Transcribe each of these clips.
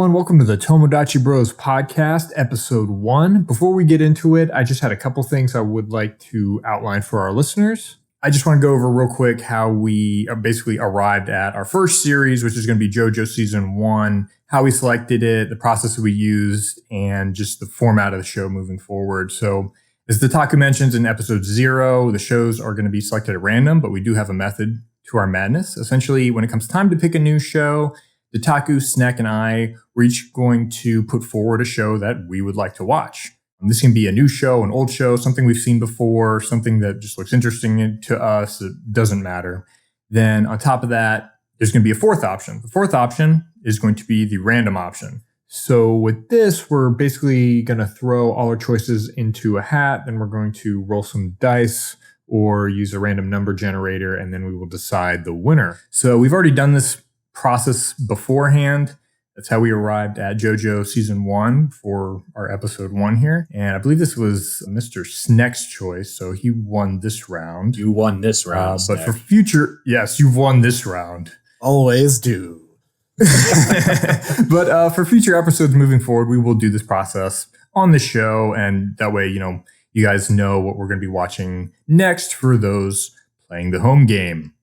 everyone. Welcome to the Tomodachi Bros podcast, episode 1. Before we get into it, I just had a couple things I would like to outline for our listeners. I just want to go over real quick how we basically arrived at our first series, which is going to be JoJo's season 1, how we selected it, the process that we used, and just the format of the show moving forward. So as Taku mentions in episode 0, the shows are going to be selected at random, but we do have a method to our madness. Essentially, when it comes time to pick a new show, Taku, Snack, and I were each going to put forward a show that we would like to watch. This can be a new show, an old show, something we've seen before, something that just looks interesting to us. It doesn't matter. Then on top of that, there's going to be a fourth option. The fourth option is going to be the random option. So with this, we're basically going to throw all our choices into a hat, and we're going to roll some dice or use a random number generator, and then we will decide the winner. So we've already done this process beforehand. That's how we arrived at JoJo season 1 for our episode 1 here. And I believe this was Mr. Snack's choice. So he won this round. You won this round. But for future, yes, you've won this round. Always do. But for future episodes moving forward, we will do this process on the show. And that way, you guys know what we're going to be watching next for those playing the home game.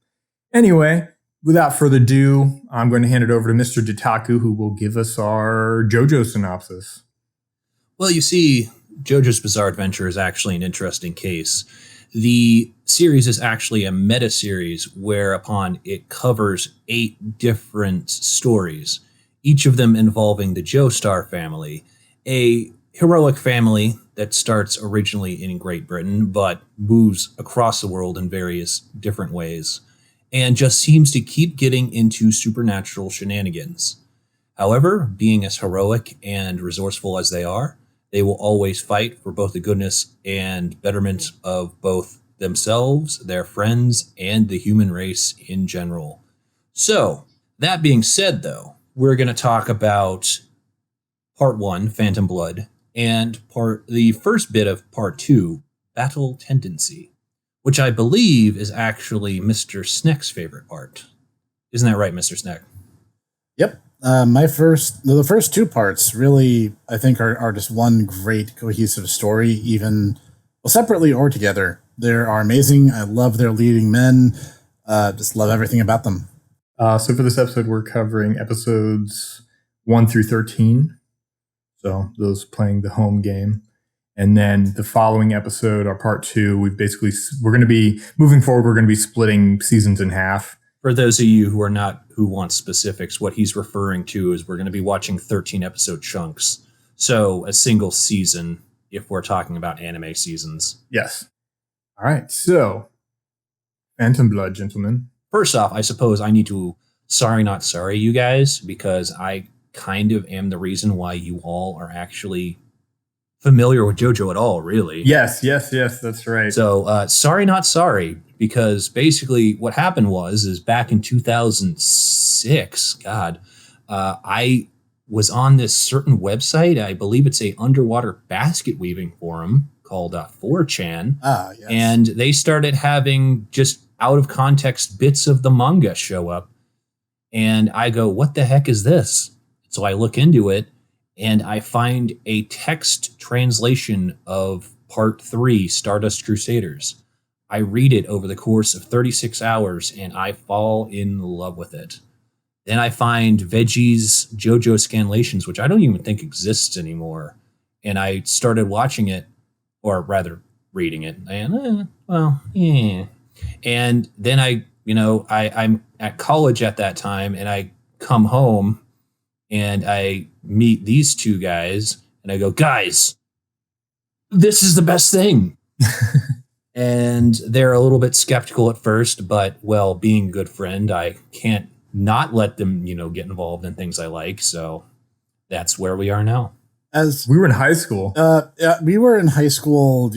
Anyway, without further ado, I'm going to hand it over to Mr. Taku, who will give us our JoJo synopsis. Well, you see, JoJo's Bizarre Adventure is actually an interesting case. The series is actually a meta-series whereupon it covers 8 different stories, each of them involving the Joestar family, a heroic family that starts originally in Great Britain but moves across the world in various different ways, and just seems to keep getting into supernatural shenanigans. However, being as heroic and resourceful as they are, they will always fight for both the goodness and betterment of both themselves, their friends, and the human race in general. So, that being said, though, we're going to talk about Part 1, Phantom Blood, and the first bit of Part 2, Battle Tendency, which I believe is actually Mr. Snack's favorite part. Isn't that right, Mr. Snack? Yep. The first 2 parts really, I think, are just one great cohesive story, even separately or together. They are amazing. I love their leading men. Just love everything about them. So for this episode, we're covering episodes 1 through 13. So those playing the home game. And then the following episode, our part 2, we're going to be moving forward. We're going to be splitting seasons in half. For those of you who want specifics, what he's referring to is we're going to be watching 13 episode chunks. So a single season, if we're talking about anime seasons. Yes. All right. So Phantom Blood, gentlemen. First off, I suppose I need to sorry, not sorry, you guys, because I kind of am the reason why you all are actually familiar with JoJo at all, really. Yes, that's right. So, sorry, not sorry, because basically what happened is back in 2006, I was on this certain website. I believe it's a underwater basket weaving forum called 4chan. Yes. And they started having just out of context bits of the manga show up. And I go, what the heck is this? So I look into it, and I find a text translation of Part 3, Stardust Crusaders. I read it over the course of 36 hours, and I fall in love with it. Then I find Veggie's JoJo Scanlations, which I don't even think exists anymore. And I started watching it, or rather reading it. And, And then I'm at college at that time, and I come home, and I meet these 2 guys, and I go, guys, this is the best thing. And they're a little bit skeptical at first, but, well, being a good friend, I can't not let them, get involved in things I like. So that's where we are now. As we were in high school. We were in high school.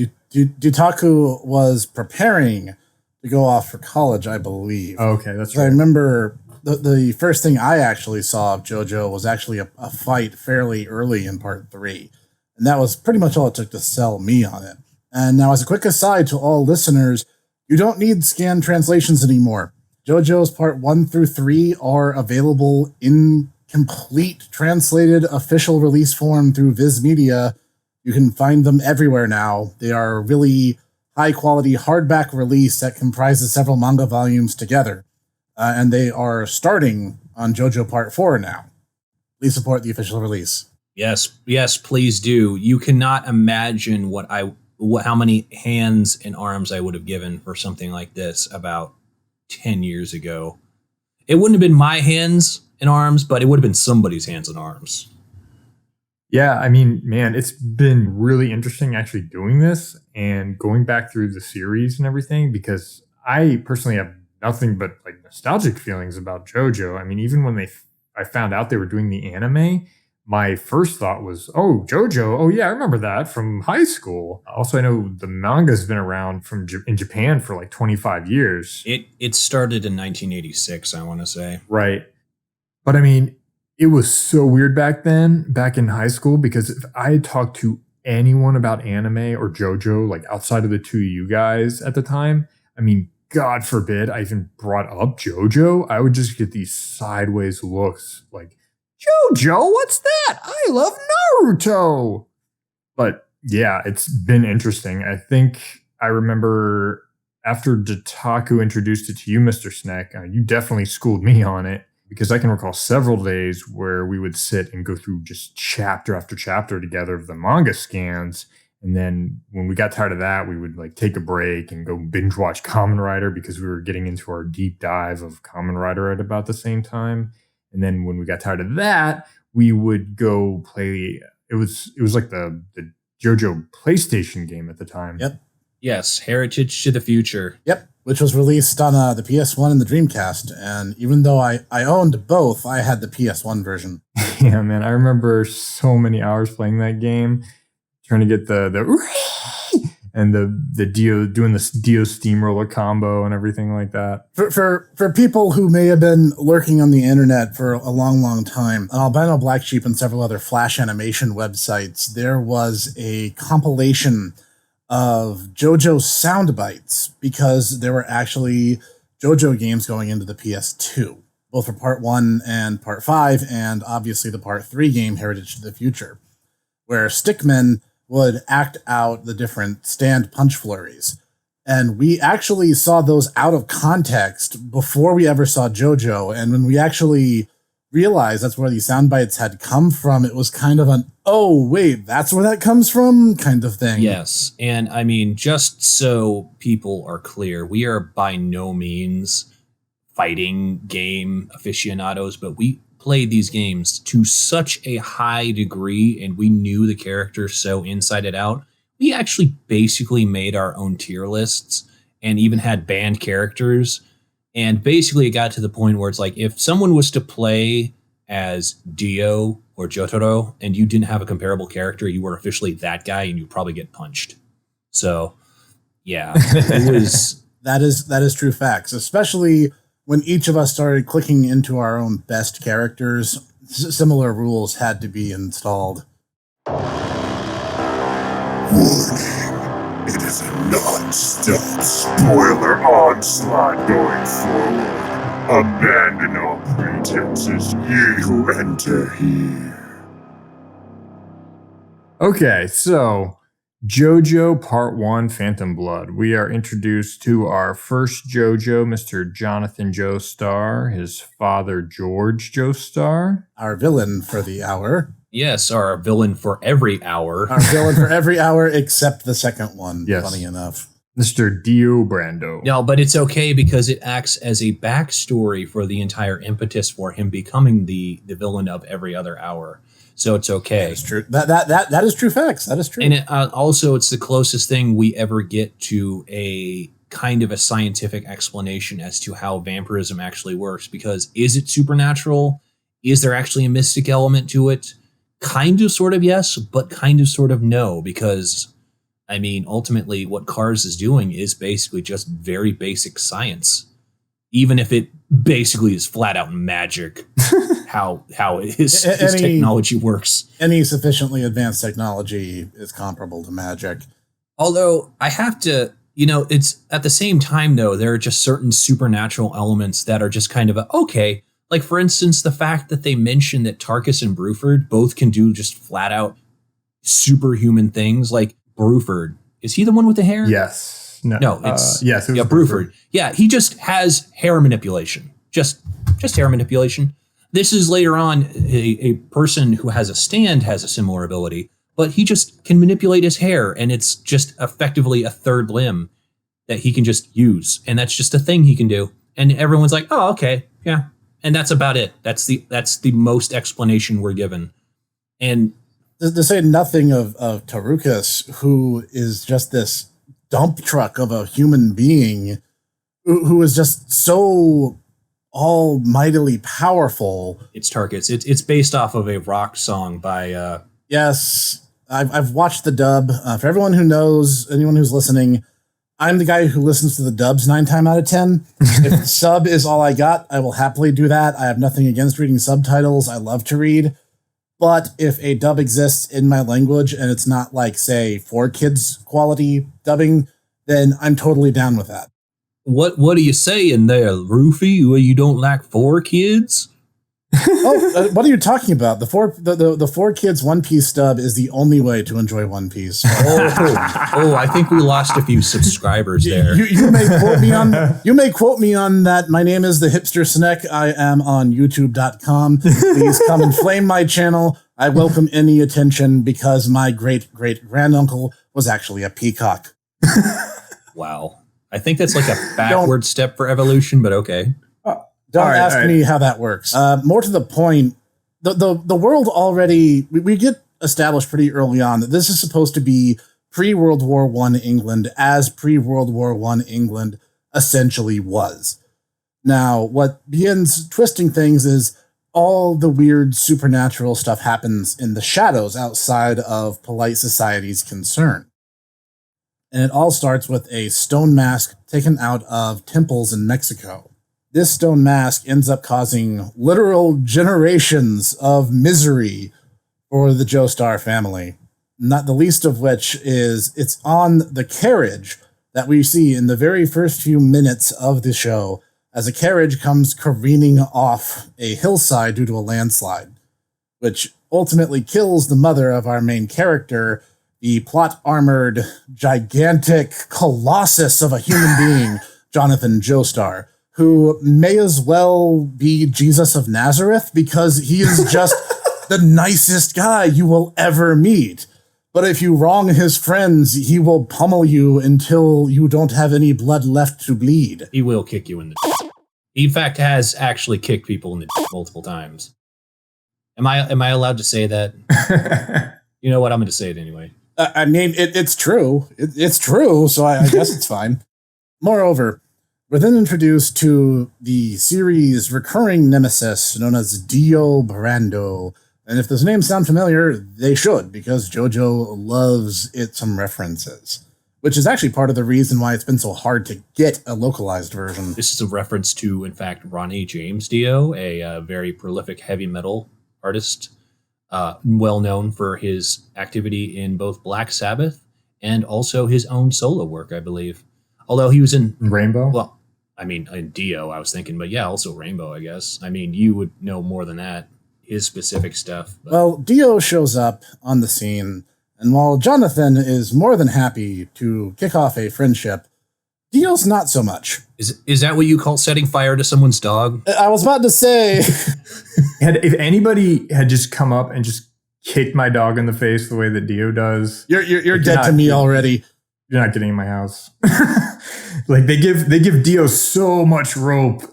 Taku was preparing to go off for college, I believe. Okay, that's right. I remember the first thing I actually saw of JoJo was actually a fight fairly early in Part 3. And that was pretty much all it took to sell me on it. And now, as a quick aside to all listeners, you don't need scanned translations anymore. JoJo's Part 1 through 3 are available in complete translated official release form through Viz Media. You can find them everywhere now. They are really high-quality hardback release that comprises several manga volumes together. And they are starting on JoJo Part 4 now. Please support the official release. Yes, please do. You cannot imagine how many hands and arms I would have given for something like this about 10 years ago. It wouldn't have been my hands and arms, but it would have been somebody's hands and arms. Yeah, I mean, man, it's been really interesting actually doing this and going back through the series and everything, because I personally have nothing but like nostalgic feelings about JoJo. I mean, even when I found out they were doing the anime, my first thought was, oh, JoJo. Oh, yeah, I remember that from high school. Also, I know the manga's been around in Japan for like 25 years. It started in 1986, I want to say. Right. But I mean, it was so weird back then, back in high school, because if I had talked to anyone about anime or JoJo, like outside of the two of you guys at the time, I mean, God forbid I even brought up JoJo, I would just get these sideways looks like, JoJo, what's that? I love Naruto. But yeah, it's been interesting. I think I remember after Dataku introduced it to you, Mr. Snack, you definitely schooled me on it, because I can recall several days where we would sit and go through just chapter after chapter together of the manga scans. And then when we got tired of that, we would like take a break and go binge watch Kamen Rider, because we were getting into our deep dive of Kamen Rider at about the same time. And then when we got tired of that, we would go play. It was like the JoJo PlayStation game at the time. Yep. Yes, Heritage to the Future. Yep, which was released on the PS1 and the Dreamcast. And even though I owned both, I had the PS1 version. Yeah, man, I remember so many hours playing that game, trying to get the and the Dio, doing this Dio steamroller combo and everything like that. For people who may have been lurking on the internet for a long, long time, on Albino Black Sheep and several other Flash animation websites, there was a compilation of JoJo sound bites, because there were actually JoJo games going into the PS2, both for Part 1 and Part 5, and obviously the Part 3 game, Heritage to the Future, where Stickman would act out the different stand punch flurries. And we actually saw those out of context before we ever saw JoJo. And when we actually realized that's where these sound bites had come from, it was kind of an, oh, wait, that's where that comes from kind of thing. Yes. And I mean, just so people are clear, we are by no means fighting game aficionados, but we played these games to such a high degree and we knew the characters so inside and out. We actually basically made our own tier lists and even had banned characters. And basically it got to the point where it's like, if someone was to play as Dio or Jotaro and you didn't have a comparable character, you were officially that guy and you'd probably get punched. So yeah, it was. That is true facts, especially when each of us started clicking into our own best characters. Similar rules had to be installed. It is a non-stop spoiler onslaught going forward. Abandon all pretenses, ye who enter here. Okay, so JoJo Part 1 Phantom Blood. We are introduced to our first JoJo, Mr. Jonathan Joestar, his father George Joestar. Our villain for the hour. Yes, our villain for every hour. Our villain for every hour except the second one, yes. Funny enough. Mr. Dio Brando. No, but it's okay because it acts as a backstory for the entire impetus for him becoming the villain of every other hour. So it's okay. That's true. That is true facts. That is true. And also, it's the closest thing we ever get to a kind of a scientific explanation as to how vampirism actually works. Because is it supernatural? Is there actually a mystic element to it? Kind of, sort of, yes, but kind of, sort of, no. Because, I mean, ultimately, what Cars is doing is basically just very basic science. Even if it basically is flat out magic. How his technology works. Any sufficiently advanced technology is comparable to magic. Although I have to, it's at the same time, though, there are just certain supernatural elements that are just kind of okay, Like, for instance, the fact that they mention that Tarkus and Bruford both can do just flat out superhuman things. Like Bruford, is he the one with the hair? Yes. No, it's yes. It was Bruford. Yeah, he just has hair manipulation. Just hair manipulation. This is later on a person who has a stand has a similar ability, but he just can manipulate his hair, and it's just effectively a third limb that he can just use, and that's just a thing he can do. And everyone's like, "Oh, okay, yeah," and that's about it. That's the most explanation we're given. And to say nothing of Tarukas, who is just this dump truck of a human being, who is just so almightily powerful. It's Tarkus. It's based off of a rock song by. Yes, I've watched the dub. For everyone who knows, anyone who's listening, I'm the guy who listens to the dubs 9 times out of 10. If sub is all I got, I will happily do that. I have nothing against reading subtitles. I love to read. But if a dub exists in my language and it's not like, say, 4Kids quality dubbing, then I'm totally down with that. What are you saying there, Rufy? You don't like 4Kids? What are you talking about? The 4Kids One Piece dub is the only way to enjoy One Piece. I think we lost a few subscribers there. You may quote me on. You may quote me on that. My name is the Hipster Snack. I am on YouTube.com. Please come and flame my channel. I welcome any attention because my great granduncle was actually a peacock. Wow, I think that's like a backward step for evolution, but okay. Don't ask me how that works. More to the point, the world already, we get established pretty early on that this is supposed to be pre-World War I England, as pre-World War I England essentially was. Now, what begins twisting things is all the weird supernatural stuff happens in the shadows outside of polite society's concern. And it all starts with a stone mask taken out of temples in Mexico. This stone mask ends up causing literal generations of misery for the Joestar family, not the least of which is it's on the carriage that we see in the very first few minutes of the show as a carriage comes careening off a hillside due to a landslide, which ultimately kills the mother of our main character, the plot-armored, gigantic colossus of a human being, Jonathan Joestar, who may as well be Jesus of Nazareth because he is just the nicest guy you will ever meet. But if you wrong his friends, he will pummel you until you don't have any blood left to bleed. He will kick you in the He, in fact, has actually kicked people in the multiple times. Am I allowed to say that? You know what? I'm going to say it anyway. I mean, it's true. It's true, so I guess it's fine. Moreover, we're then introduced to the series' recurring nemesis known as Dio Brando. And if those names sound familiar, they should, because JoJo loves it some references, which is actually part of the reason why it's been so hard to get a localized version. This is a reference to, in fact, Ronnie James Dio, a very prolific heavy metal artist, well known for his activity in both Black Sabbath and also his own solo work, I believe. Although he was in Rainbow? Well, I mean, in Dio, I was thinking, but yeah, also Rainbow, I guess. I mean, you would know more than that, his specific stuff. But. Well, Dio shows up on the scene, and while Jonathan is more than happy to kick off a friendship, Dio's not so much. Is that what you call setting fire to someone's dog? I was about to say... If anybody had just come up and just kicked my dog in the face the way that Dio does... You're dead to me already. You're not getting in my house. Like they give Dio so much rope.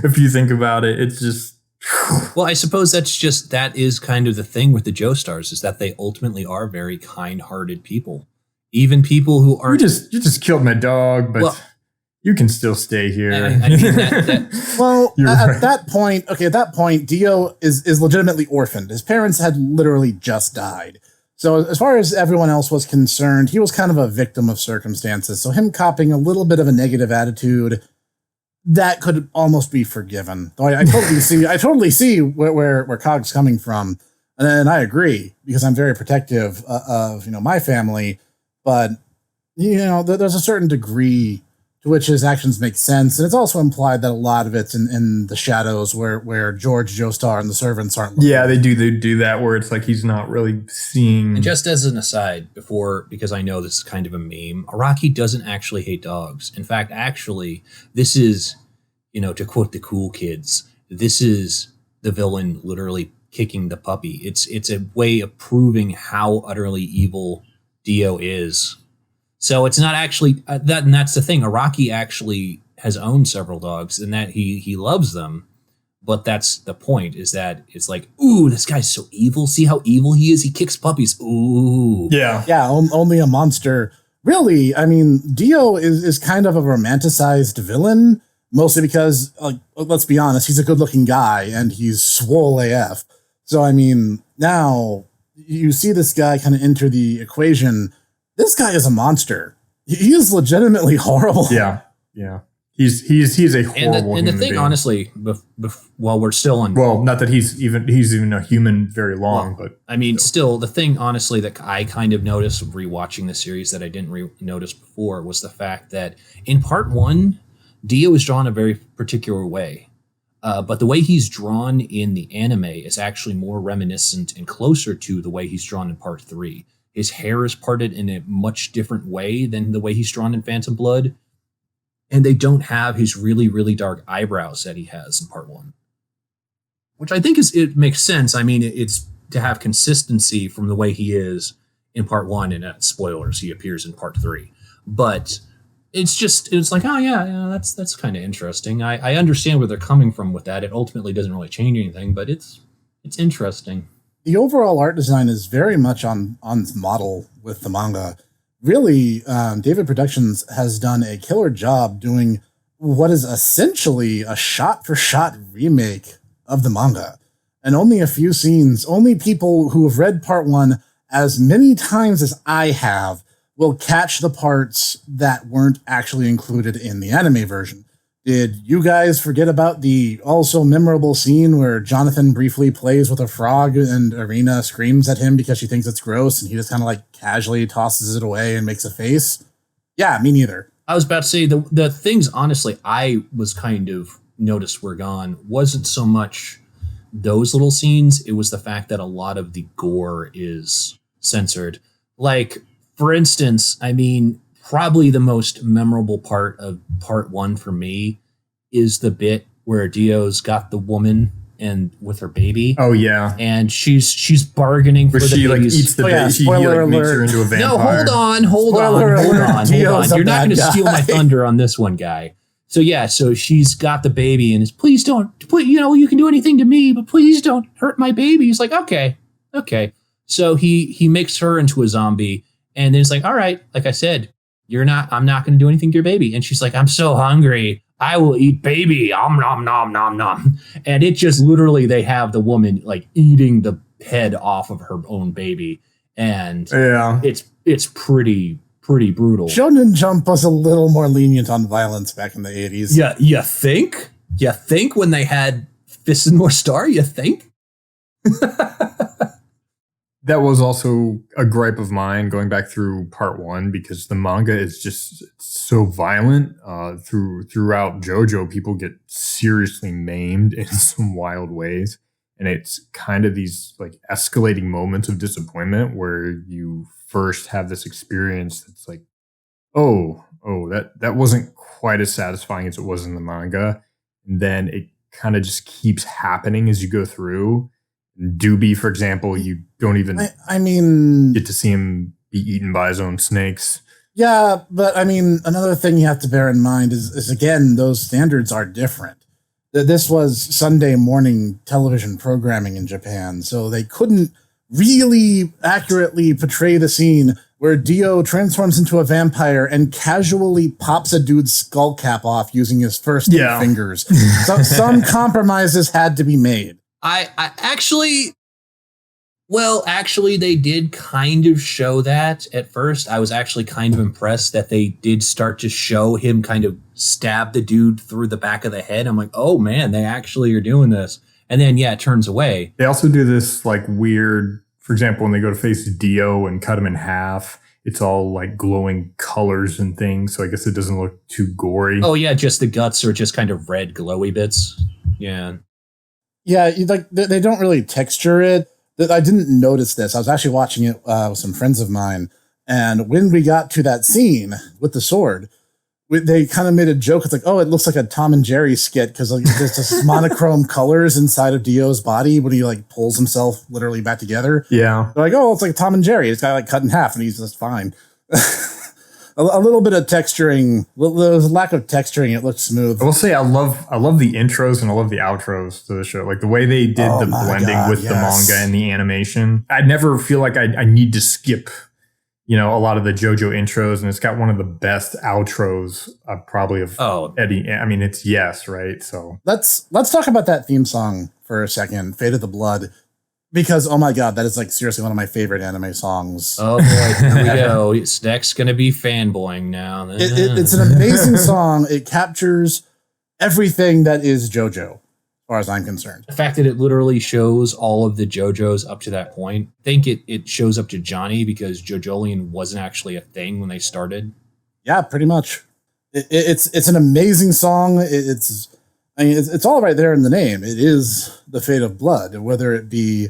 If you think about it, it's just. Well, I suppose that is kind of the thing with the Joestars is that they ultimately are very kind-hearted people, even people who aren't. You just killed my dog, but you can still stay here. I mean that well, at that point, Dio is legitimately orphaned. His parents had literally just died. So as far as everyone else was concerned, he was kind of a victim of circumstances. So him copping a little bit of a negative attitude, that could almost be forgiven. Though I totally see where Cog's coming from. And I agree, because I'm very protective of my family. But, there's a certain degree to which his actions make sense. And it's also implied that a lot of it's in the shadows where George, Joestar, and the servants aren't looking. Yeah, they do that where it's like he's not really seeing. And just as an aside, because I know this is kind of a meme, Araki doesn't actually hate dogs. In fact, actually, this is, to quote the cool kids, this is the villain literally kicking the puppy. It's a way of proving how utterly evil Dio is. So it's not actually that, and that's the thing. Araki actually has owned several dogs, and that he loves them. But that's the point: is that it's like, ooh, this guy's so evil. See how evil he is. He kicks puppies. Ooh, yeah. Only a monster. Really, I mean, Dio is kind of a romanticized villain, mostly because, let's be honest, he's a good-looking guy and he's swole AF. So I mean, now you see this guy kind of enter the equation. This guy is a monster. He is legitimately horrible. Yeah. He's a horrible. And the thing, being. Honestly, while we're still on, well, not that he's even a human very long, but I mean, still, the thing, honestly, that I kind of noticed rewatching the series that I didn't notice before was the fact that in part 1, Dio is drawn a very particular way, but the way he's drawn in the anime is actually more reminiscent and closer to the way he's drawn in part 3. His hair is parted in a much different way than the way he's drawn in Phantom Blood. And they don't have his really, really dark eyebrows that he has in part 1. Which I think it makes sense. I mean, it's to have consistency from the way he is in part 1, and spoilers, he appears in part 3. But it's like, oh yeah, that's kind of interesting. I understand where they're coming from with that. It ultimately doesn't really change anything, but it's interesting. The overall art design is very much on model with the manga. Really, David Productions has done a killer job doing what is essentially a shot-for-shot remake of the manga. And only a few scenes, only people who have read part 1 as many times as I have will catch the parts that weren't actually included in the anime version. Did you guys forget about the also memorable scene where Jonathan briefly plays with a frog and Irina screams at him because she thinks it's gross and he just kind of like casually tosses it away and makes a face? Yeah, me neither. I was about to say the things, honestly, I was kind of noticed were gone wasn't so much those little scenes. It was the fact that a lot of the gore is censored. Like, for instance, I mean, probably the most memorable part of part 1 for me is the bit where Dio's got the woman and with her baby. Oh yeah, and she's bargaining for the she babies. Like eats the baby. She like makes her into a vampire. No, hold on. You're not going to steal my thunder on this one, guy. So yeah, so she's got the baby and is please don't. You can do anything to me, but please don't hurt my baby. He's like, okay. So he makes her into a zombie, and then it's like, all right, like I said. I'm not going to do anything to your baby. And she's like, I'm so hungry. I will eat baby. Nom, nom, nom. And it just literally, they have the woman like eating the head off of her own baby. And yeah, it's pretty brutal. Shonen Jump was a little more lenient on violence back in the 80s. Yeah, you think? You think when they had Fist and North Star, you think? That was also a gripe of mine going back through part 1 because the manga is just so violent. Throughout JoJo, people get seriously maimed in some wild ways. And it's kind of these like escalating moments of disappointment where you first have this experience that's like, oh, that wasn't quite as satisfying as it was in the manga. And then it kind of just keeps happening as you go through. Doobie, for example, you don't even I mean get to see him be eaten by his own snakes. Yeah, but I mean, another thing you have to bear in mind is again, those standards are different. This was Sunday morning television programming in Japan, so they couldn't really accurately portray the scene where Dio transforms into a vampire and casually pops a dude's skull cap off using his first two fingers. So some compromises had to be made. I actually, they did kind of show that at first. I was actually kind of impressed that they did start to show him kind of stab the dude through the back of the head. I'm like, oh man, they actually are doing this. And then, it turns away. They also do this like weird, for example, when they go to face Dio and cut him in half, it's all like glowing colors and things. So I guess it doesn't look too gory. Oh yeah, just the guts are just kind of red glowy bits. Yeah. Yeah, like they don't really texture it. I didn't notice this. I was actually watching it with some friends of mine, and when we got to that scene with the sword, they kind of made a joke. It's like, oh, it looks like a Tom and Jerry skit because like, there's just monochrome colors inside of Dio's body when he like pulls himself literally back together. Yeah. They're like, oh, it's like Tom and Jerry. It's got like cut in half and he's just fine. A little bit of texturing. There's a lack of texturing. It looks smooth. I will say I love the intros and I love the outros to the show. Like the way they did the blending with the manga and the animation. I never feel like I need to skip, a lot of the JoJo intros, and it's got one of the best outros probably of Eddie. I mean, it's Yes, right? So let's talk about that theme song for a second, Fate of the Blood. Because, oh my God, that is like seriously one of my favorite anime songs. Oh boy, here we go. Next going to be fanboying now. It's an amazing song. It captures everything that is JoJo, as far as I'm concerned. The fact that it literally shows all of the JoJos up to that point. I think it shows up to Johnny because JoJolian wasn't actually a thing when they started. Yeah, pretty much. It's an amazing song. It's all right there in the name. It is the fate of blood, whether it be,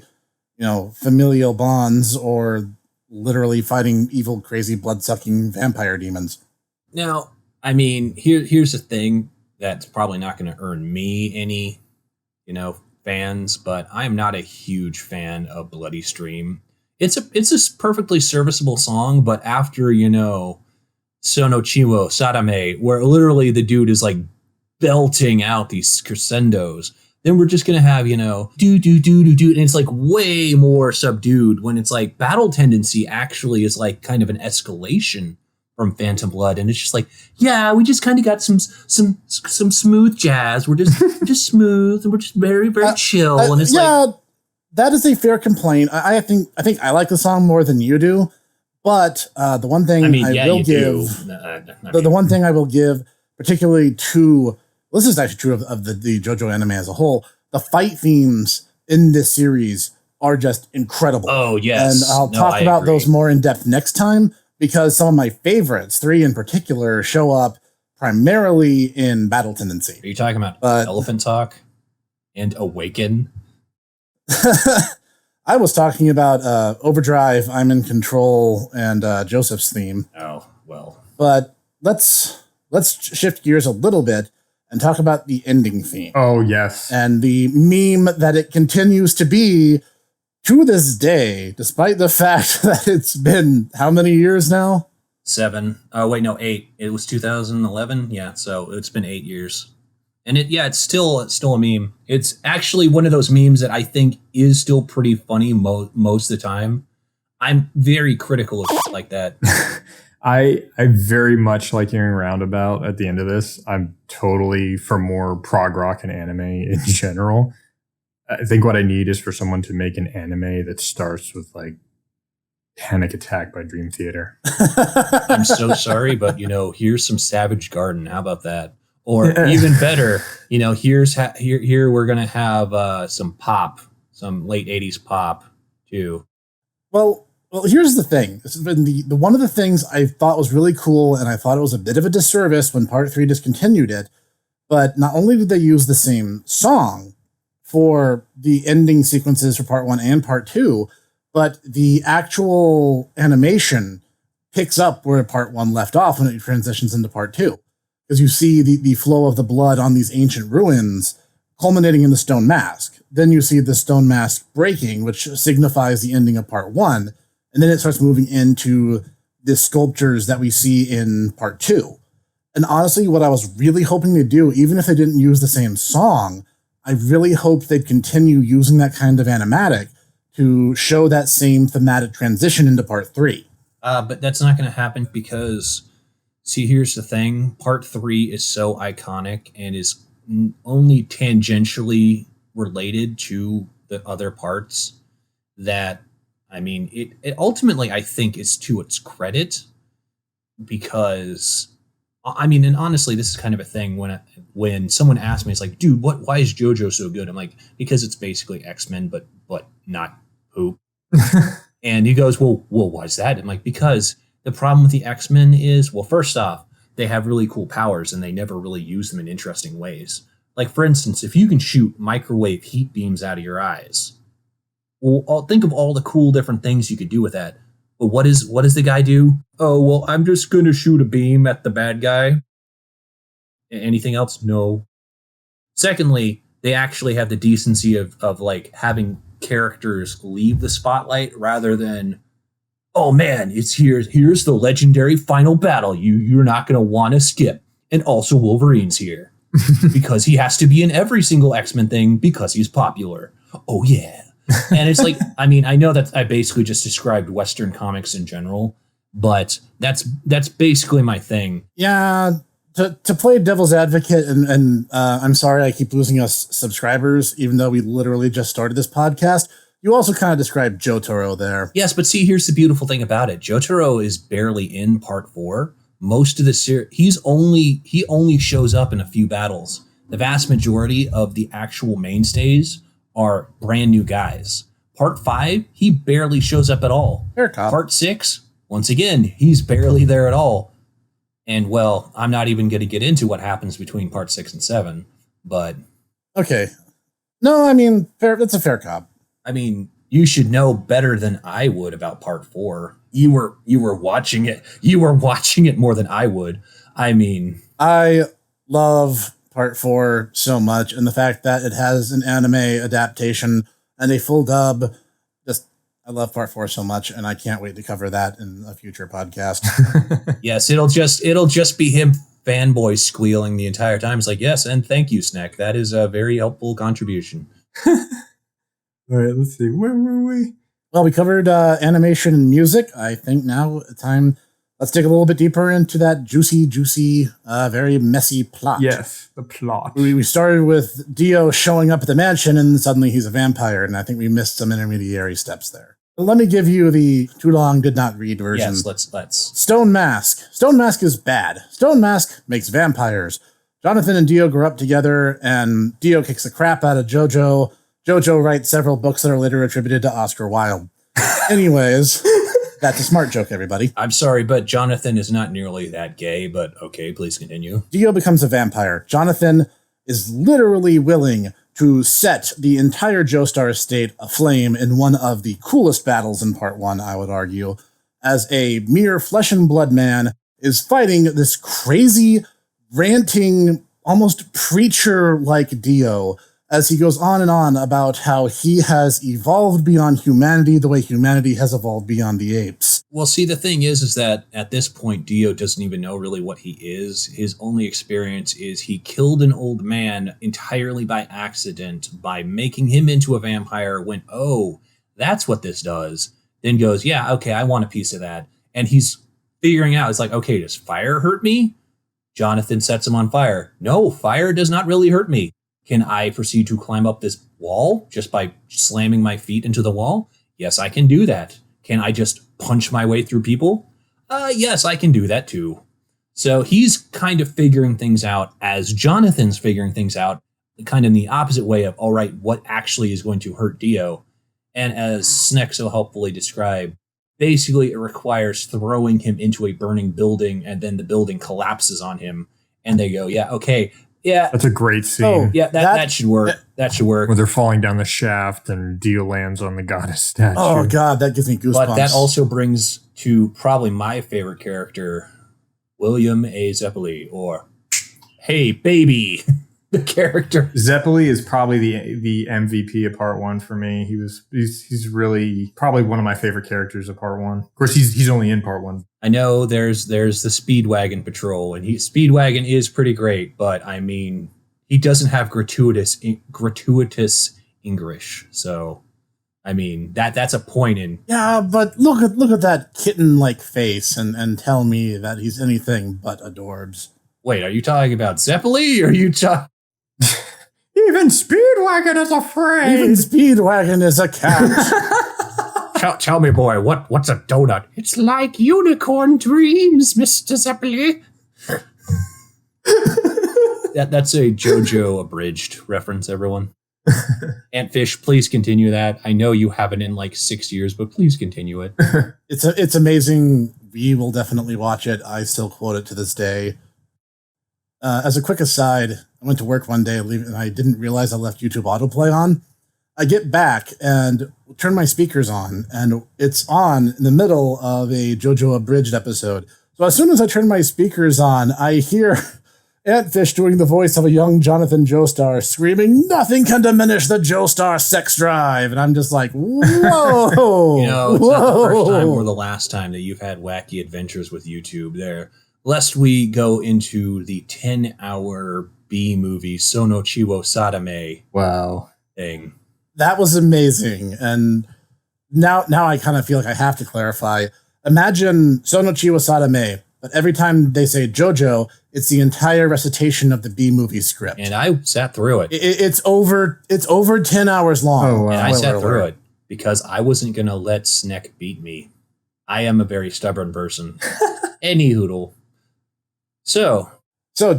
familial bonds or literally fighting evil, crazy, blood-sucking vampire demons. Now, I mean, here's the thing that's probably not going to earn me any, fans, but I'm not a huge fan of Bloody Stream. It's a perfectly serviceable song, but after, Sono Chiwo Sadame, where literally the dude is like belting out these crescendos, then we're just gonna have do do do do do, and it's like way more subdued when it's like Battle Tendency actually is like kind of an escalation from Phantom Blood, and it's just like, yeah, we just kind of got some smooth jazz. We're just smooth and we're just very very chill, and it's that is a fair complaint. I think I like the song more than you do, but the one thing the one thing I will give, particularly to, this is actually true of the JoJo anime as a whole, the fight themes in this series are just incredible. Oh, yes. And I'll talk about those more in depth next time, because some of my favorites, 3 in particular, show up primarily in Battle Tendency. Are you talking about Elephant Talk and Awaken? I was talking about Overdrive, I'm in Control, and Joseph's theme. Oh, well. But let's shift gears a little bit and talk about the ending theme. Oh, yes. And the meme that it continues to be to this day, despite the fact that it's been how many years now? 7. Oh, wait, no, 8. It was 2011. Yeah, so it's been 8 years. And it's still a meme. It's actually one of those memes that I think is still pretty funny most of the time. I'm very critical of shit like that. I very much like hearing Roundabout at the end of this. I'm totally for more prog rock and anime in general. I think what I need is for someone to make an anime that starts with like Panic Attack by Dream Theater. I'm so sorry, but here's some Savage Garden. How about that? Or even better, here we're gonna have some pop, some late 80s pop too. Well, here's the thing. This has been the one of the things I thought was really cool, and I thought it was a bit of a disservice when Part 3 discontinued it. But not only did they use the same song for the ending sequences for Part 1 and Part 2, but the actual animation picks up where Part 1 left off when it transitions into Part 2. Because you see the flow of the blood on these ancient ruins culminating in the stone mask. Then you see the stone mask breaking, which signifies the ending of Part 1. And then it starts moving into the sculptures that we see in Part 2. And honestly, what I was really hoping to do, even if they didn't use the same song, I really hoped they'd continue using that kind of animatic to show that same thematic transition into Part 3. But that's not going to happen because, see, here's the thing. Part 3 is so iconic and is only tangentially related to the other parts that, I mean, it ultimately, I think, is to its credit because, I mean, and honestly, this is kind of a thing when someone asks me, it's like, dude, why is JoJo so good? I'm like, because it's basically X-Men, but not poop. And he goes, well, why is that? I'm like, because The problem with the X-Men is, well, first off, they have really cool powers and they never really use them in interesting ways. Like, for instance, if you can shoot microwave heat beams out of your eyes, well, think of all the cool different things you could do with that. But what does the guy do? Oh, well, I'm just going to shoot a beam at the bad guy. Anything else? No. Secondly, they actually have the decency of like having characters leave the spotlight rather than, oh man, it's here's the legendary final battle you're not going to want to skip. And also Wolverine's here because he has to be in every single X-Men thing because he's popular. Oh yeah. And it's like, I mean, I know that I basically just described Western comics in general, but that's basically my thing. Yeah. To play devil's advocate, and I'm sorry I keep losing us subscribers, even though we literally just started this podcast. You also kind of described Jotaro there. Yes, but see, here's the beautiful thing about it. Jotaro is barely in part 4. Most of the series, he only shows up in a few battles. The vast majority of the actual mainstays are brand new guys. Part 5, he barely shows up at all. Fair cop. Part 6, once again, he's barely there at all. And, well, I'm not even going to get into what happens between part 6 and 7, but... Okay. No, I mean, that's a fair cop. I mean, you should know better than I would about part 4. You were watching it. You were watching it more than I would. I mean... I love part 4 so much, and the fact that it has an anime adaptation and a full dub... I love part 4 so much, and I can't wait to cover that in a future podcast. Yes, it'll just be him fanboy squealing the entire time. It's like, yes, and thank you, Snack. That is a very helpful contribution. All right, let's see. Where were we? Well, we covered animation and music. I think now let's dig a little bit deeper into that juicy, very messy plot. Yes, the plot. We started with Dio showing up at the mansion, and suddenly he's a vampire, and I think we missed some intermediary steps there. Let me give you the too long did not read version. Yes, let's. Stone Mask. Stone Mask is bad. Stone Mask makes vampires. Jonathan and Dio grow up together, and Dio kicks the crap out of JoJo. JoJo writes several books that are later attributed to Oscar Wilde. Anyways, that's a smart joke, everybody. I'm sorry, but Jonathan is not nearly that gay, but okay, please continue. Dio becomes a vampire. Jonathan is literally willing to set the entire Joestar estate aflame in one of the coolest battles in part 1, I would argue, as a mere flesh and blood man is fighting this crazy, ranting, almost preacher-like Dio as he goes on and on about how he has evolved beyond humanity the way humanity has evolved beyond the apes. Well, see, the thing is that at this point, Dio doesn't even know really what he is. His only experience is he killed an old man entirely by accident by making him into a vampire, went, oh, that's what this does. Then goes, yeah, okay, I want a piece of that. And he's figuring out, it's like, okay, does fire hurt me? Jonathan sets him on fire. No, fire does not really hurt me. Can I proceed to climb up this wall just by slamming my feet into the wall? Yes, I can do that. Can I just punch my way through people? Yes, I can do that too. So he's kind of figuring things out as Jonathan's figuring things out, kind of in the opposite way of, all right, what actually is going to hurt Dio? And as Sneck so helpfully described, basically it requires throwing him into a burning building and then the building collapses on him. And they go, yeah, okay. Yeah, that's a great scene. Oh, yeah, that should work. That should work. Where they're falling down the shaft and Dio lands on the goddess statue. Oh, God, that gives me goosebumps. But that also brings to probably my favorite character, William A. Zeppeli, or Hey Baby, the character. Zeppeli is probably the MVP of part 1 for me. He's really probably one of my favorite characters of part 1. Of course, he's only in part 1. I know there's the Speedwagon Patrol, and Speedwagon is pretty great, but I mean, he doesn't have gratuitous English, so I mean that's a point in. Yeah, but look at that kitten-like face, and tell me that he's anything but adorbs. Wait, are you talking about Zeppeli, or are you talking? Even Speedwagon is afraid. Even Speedwagon is a cat. Tell me, boy, what's a donut? It's like unicorn dreams, Mr. Zeppeli. That's a JoJo abridged reference, everyone. Antfish, please continue that. I know you haven't in like 6 years, but please continue it. It's amazing We will definitely watch it. I still quote it to this day. As a quick aside, I went to work one day and I didn't realize I left YouTube autoplay on. I get back and turn my speakers on, and it's on in the middle of a JoJo Abridged episode. So as soon as I turn my speakers on, I hear Antfish doing the voice of a young Jonathan Joestar screaming, "Nothing can diminish the Joestar sex drive." And I'm just like, whoa. It's not the first time or the last time that you've had wacky adventures with YouTube there. Lest we go into the 10-hour B movie Sono Chiwo Sadame thing. That was amazing. And now I kind of feel like I have to clarify. Imagine Sono Chiwo Sadame, but every time they say JoJo, it's the entire recitation of the B movie script. And I sat through it. It's over 10 hours long. Oh, wow. And I sat through it because I wasn't going to let Sneck beat me. I am a very stubborn person. Any hoodle. So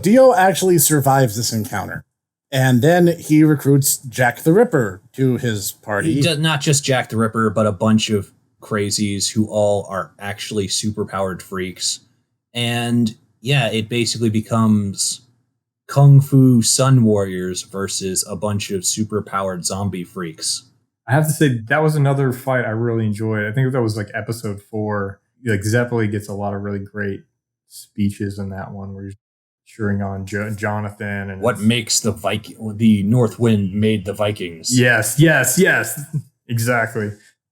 Dio actually survives this encounter. And then he recruits Jack the Ripper to his party. Not just Jack the Ripper, but a bunch of crazies who all are actually superpowered freaks. And yeah, it basically becomes Kung Fu Sun Warriors versus a bunch of superpowered zombie freaks. I have to say, that was another fight I really enjoyed. I think that was like episode 4. Like Zeppeli gets a lot of really great speeches in that one where he's cheering on Jonathan. And what makes the North Wind made the Vikings. Yes. Exactly.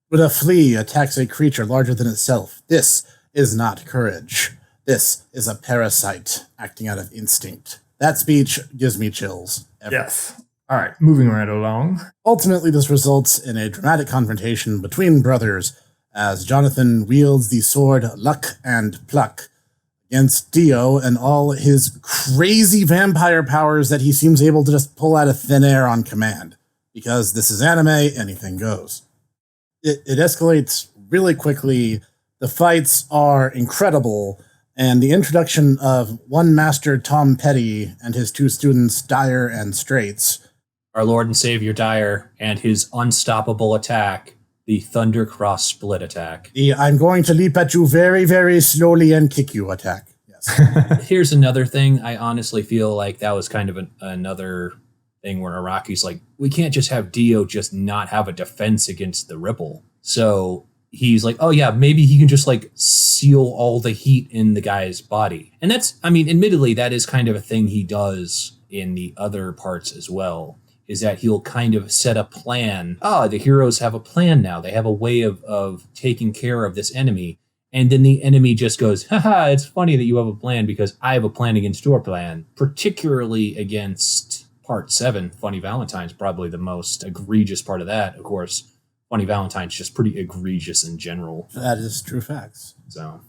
When a flea attacks a creature larger than itself, this is not courage. This is a parasite acting out of instinct. That speech gives me chills. Yes. All right, moving right along. Ultimately, this results in a dramatic confrontation between brothers as Jonathan wields the sword Luck and Pluck against Dio and all his crazy vampire powers that he seems able to just pull out of thin air on command. Because this is anime, anything goes. It escalates really quickly. The fights are incredible. And the introduction of one master Tom Petty and his 2 students Dyer and Straits. Our Lord and Savior Dyer and his unstoppable attack, the Thundercross split attack. The I'm going to leap at you very, very slowly and kick you attack. Yes. Here's another thing. I honestly feel like that was kind of another thing where Araki's like, we can't just have Dio just not have a defense against the Ripple. So he's like, oh yeah, maybe he can just like seal all the heat in the guy's body. And that's, I mean, admittedly, that is kind of a thing he does in the other parts as well, is that he'll kind of set a plan. The heroes have a plan now. They have a way of taking care of this enemy. And then the enemy just goes, haha, it's funny that you have a plan because I have a plan against your plan. Particularly against part 7, Funny Valentine's, probably the most egregious part of that, of course. Funny Valentine's just pretty egregious in general. That is true facts. So,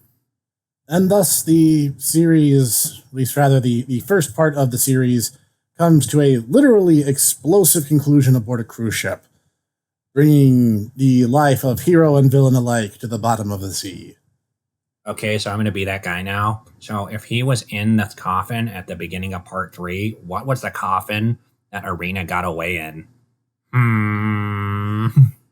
and thus the series, at least rather the first part of the series, comes to a literally explosive conclusion aboard a cruise ship, bringing the life of hero and villain alike to the bottom of the sea. okay, so I'm going to be that guy now. So if he was in the coffin at the beginning of part 3, what was the coffin that Arena got away in?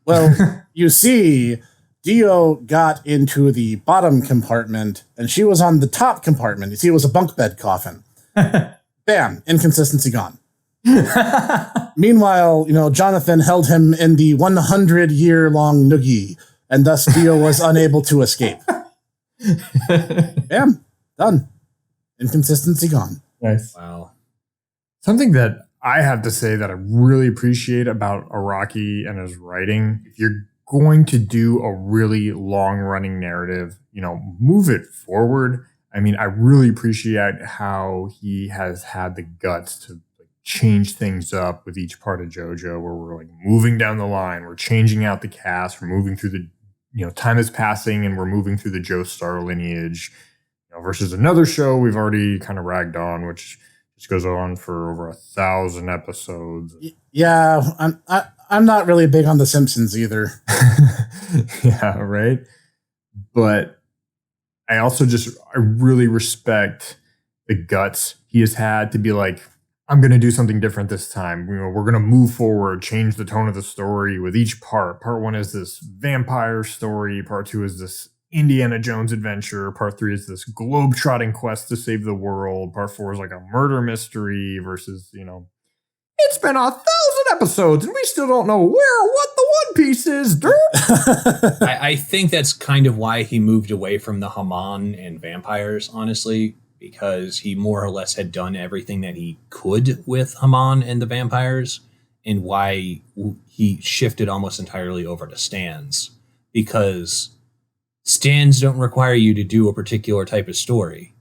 Well, you see, Dio got into the bottom compartment, and she was on the top compartment. You see, it was a bunk bed coffin. Bam, inconsistency gone. Meanwhile, Jonathan held him in the 100-year-long noogie, and thus Dio was unable to escape. Bam, done. Inconsistency gone. Nice. Wow. Something that I have to say that I really appreciate about Araki and his writing, if you're going to do a really long-running narrative, move it forward. I mean, I really appreciate how he has had the guts to change things up with each part of JoJo, where we're like moving down the line, we're changing out the cast, we're moving through the, time is passing and we're moving through the Joestar lineage, versus another show we've already kind of ragged on, which just goes on for over 1,000 episodes. Yeah, I'm not really big on The Simpsons either. Yeah, right. But I also I really respect the guts he has had to be like, I'm going to do something different this time. We're going to move forward, change the tone of the story with each part. Part 1 is this vampire story. Part 2 is this Indiana Jones adventure. Part 3 is this globe-trotting quest to save the world. Part 4 is like a murder mystery versus, it's been 1,000 episodes and we still don't know what the One Piece is, dude. I think that's kind of why he moved away from the Haman and vampires, honestly, because he more or less had done everything that he could with Haman and the vampires, and why he shifted almost entirely over to stands, because stands don't require you to do a particular type of story.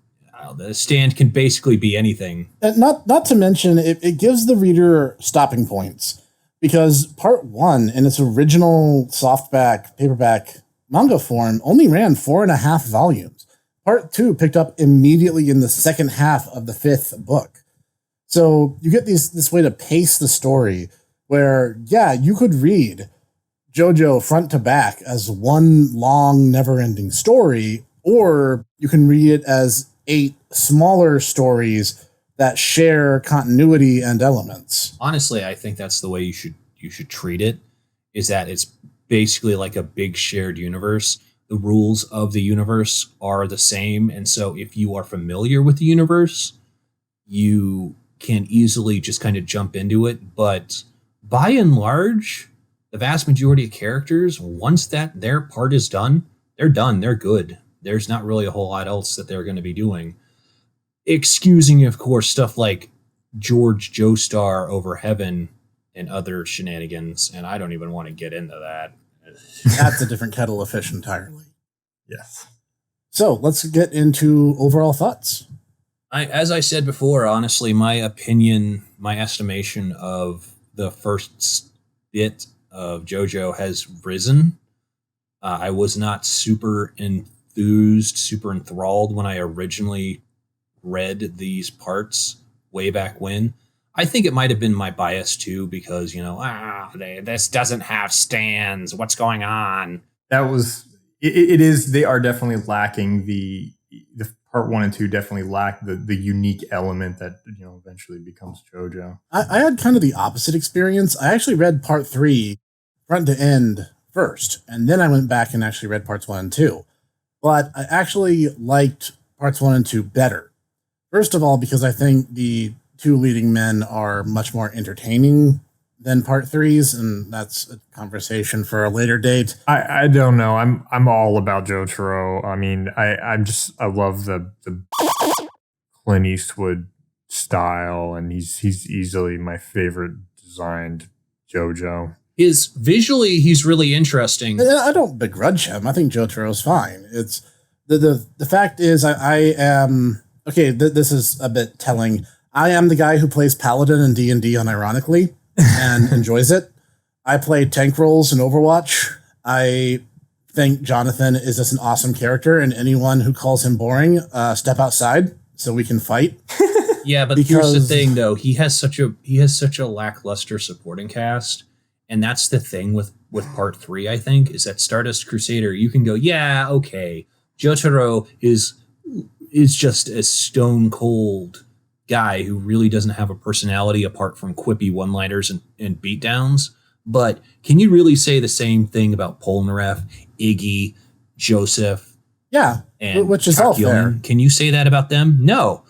The stand can basically be anything. And not to mention, it gives the reader stopping points, because part 1 in its original softback, paperback manga form only ran 4.5 volumes. Part 2 picked up immediately in the second half of the 5th book. So you get this way to pace the story where, yeah, you could read JoJo front to back as one long, never-ending story, or you can read it as 8 smaller stories that share continuity and elements. Honestly, I think that's the way you should treat it, is that it's basically like a big shared universe. The rules of the universe are the same, and so if you are familiar with the universe, you can easily just kind of jump into it. But by and large, the vast majority of characters, once that their part is done, they're good. There's not really a whole lot else that they're going to be doing. Excusing, of course, stuff like George Joestar over Heaven and other shenanigans, and I don't even want to get into that. That's a different kettle of fish entirely. Yes. So let's get into overall thoughts. As I said before, honestly, my opinion, my estimation of the first bit of JoJo has risen. I was not super enthused, super enthralled when I originally read these parts way back when. I think it might have been my bias too, because, this doesn't have stands. What's going on? That was, it is, they are definitely lacking the part 1 and 2 definitely lack the unique element that, eventually becomes JoJo. I had kind of the opposite experience. I actually read part 3 front to end first, and then I went back and actually read parts 1 and 2. But I actually liked parts 1 and 2 better. First of all, because I think the 2 leading men are much more entertaining than part 3's, and that's a conversation for a later date. I don't know. I'm all about Jotaro. I mean, I love the Clint Eastwood style, and he's easily my favorite designed JoJo. Visually, he's really interesting. I don't begrudge him. I think Jotaro's fine. It's the fact is I am okay. This is a bit telling. I am the guy who plays Paladin in D&D unironically and enjoys it. I play tank roles in Overwatch. I think Jonathan is just an awesome character, and anyone who calls him boring, step outside so we can fight. Yeah, but here's the thing, though. He has such a lackluster supporting cast. And that's the thing with part 3, I think, is that Stardust Crusader, you can go, yeah, okay, Jotaro is just a stone cold guy who really doesn't have a personality apart from quippy one-liners and beatdowns. But can you really say the same thing about Polnareff, Iggy, Joseph? Yeah, and which is all fair. Can you say that about them? No.